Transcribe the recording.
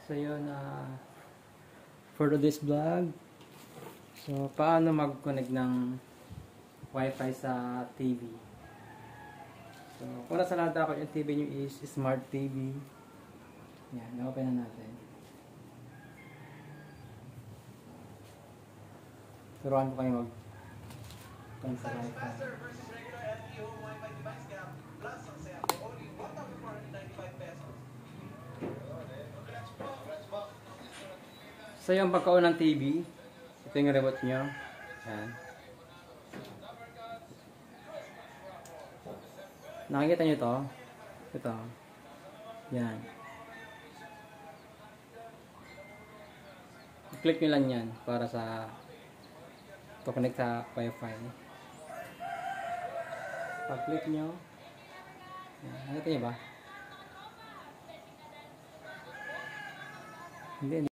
So yun, for today's vlog, so paano mag-connect ng wifi sa TV. So kung nasa lahat ako yung TV nyo is smart TV. Yan, na-open na natin. Turuan ko kayo mag-connect sa wifi. So yung pagka-on ng TV, ito yung remote nyo. Yan. Nakikita nyo to? Ito. Yan. I-click nyo lang yan para sa to connect sa wifi. Pag-click nyo, nakikita nyo ba? Hindi.